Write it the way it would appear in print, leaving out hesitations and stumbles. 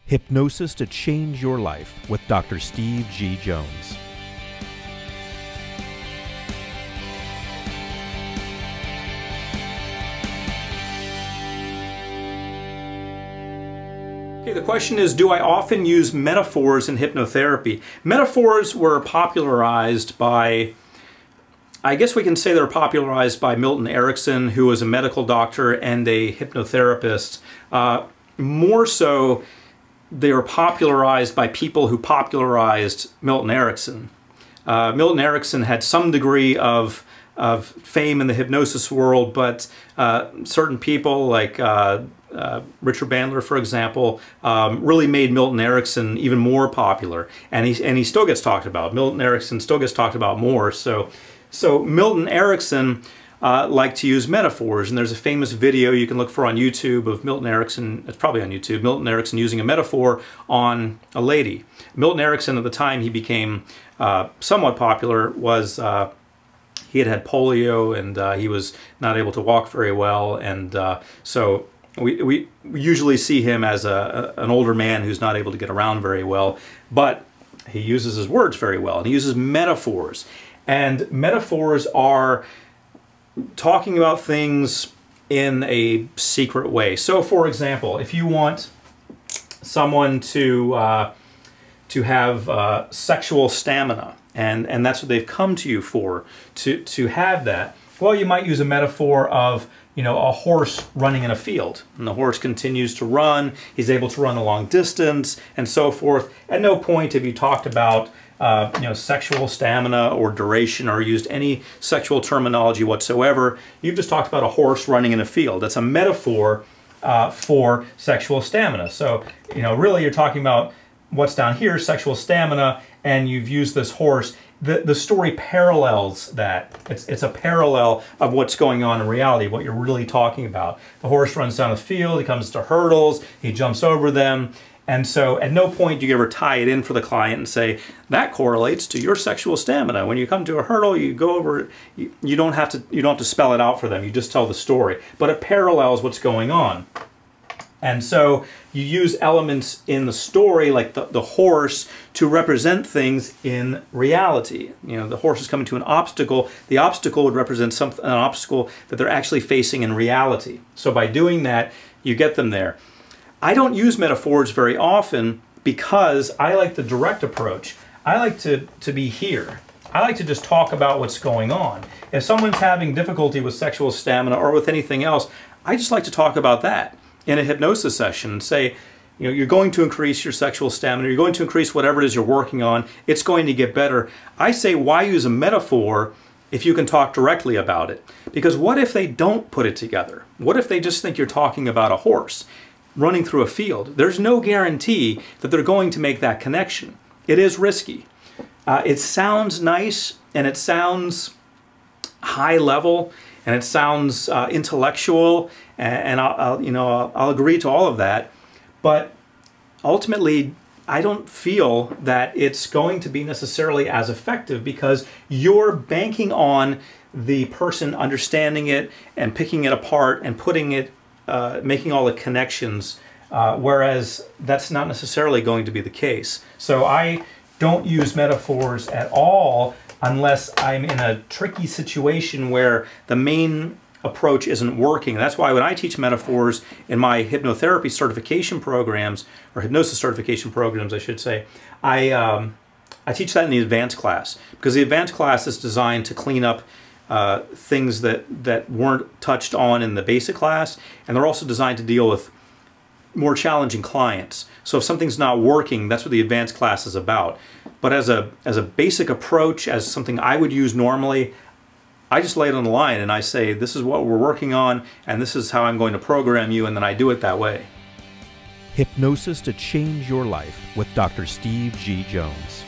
Hypnosis to Change Your Life with Dr. Steve G. Jones. Okay, the question is, do I often use metaphors in hypnotherapy? Metaphors were popularized by, I guess we can say they're popularized by Milton Erickson, who was a medical doctor and a hypnotherapist. More so, they were popularized by people who popularized Milton Erickson. Milton Erickson had some degree of fame in the hypnosis world, but certain people like Richard Bandler, for example, really made Milton Erickson even more popular, and he still gets talked about. Milton Erickson still gets talked about more. So Milton Erickson liked to use metaphors, and there's a famous video you can look for on YouTube of Milton Erickson. It's probably on YouTube. Milton Erickson using a metaphor on a lady. Milton Erickson, at the time he became somewhat popular, was he had polio, and he was not able to walk very well, and so we usually see him as an older man who's not able to get around very well, but he uses his words very well, and he uses metaphors. And metaphors are talking about things in a secret way. So, for example, if you want someone to have sexual stamina, and that's what they've come to you for, to have that, well, you might use a metaphor of, you know, a horse running in a field, and the horse continues to run, he's able to run a long distance, and so forth. At no point have you talked about you know, sexual stamina or duration, or used any sexual terminology whatsoever. You've just talked about a horse running in a field. That's a metaphor for sexual stamina. So, you know, really you're talking about what's down here, sexual stamina, and you've used this horse. The story parallels that. It's a parallel of what's going on in reality, what you're really talking about. The horse runs down the field, he comes to hurdles, he jumps over them, and so at no point do you ever tie it in for the client and say, that correlates to your sexual stamina. When you come to a hurdle, you go over, you don't have to spell it out for them, you just tell the story. But it parallels what's going on. And so you use elements in the story, like the horse, to represent things in reality. You know, the horse is coming to an obstacle. The obstacle would represent an obstacle that they're actually facing in reality. So by doing that, you get them there. I don't use metaphors very often because I like the direct approach. I like to be here. I like to just talk about what's going on. If someone's having difficulty with sexual stamina or with anything else, I just like to talk about that in a hypnosis session and say, you know, you're going to increase your sexual stamina, you're going to increase whatever it is you're working on, it's going to get better. I say, why use a metaphor if you can talk directly about it? Because what if they don't put it together? What if they just think you're talking about a horse running through a field? There's no guarantee that they're going to make that connection. It is risky. It sounds nice, and it sounds high level, and it sounds intellectual, and I'll agree to all of that, but ultimately I don't feel that it's going to be necessarily as effective, because you're banking on the person understanding it and picking it apart and putting it, making all the connections, whereas that's not necessarily going to be the case. So I don't use metaphors at all unless I'm in a tricky situation where the main approach isn't working. That's why when I teach metaphors in my hypnotherapy certification programs, or hypnosis certification programs, I should say, I teach that in the advanced class, because the advanced class is designed to clean up things that weren't touched on in the basic class, and they're also designed to deal with more challenging clients. So if something's not working, that's what the advanced class is about. But as a basic approach, as something I would use normally, I just lay it on the line and I say, this is what we're working on, and this is how I'm going to program you, and then I do it that way. Hypnosis to Change Your Life with Dr. Steve G. Jones.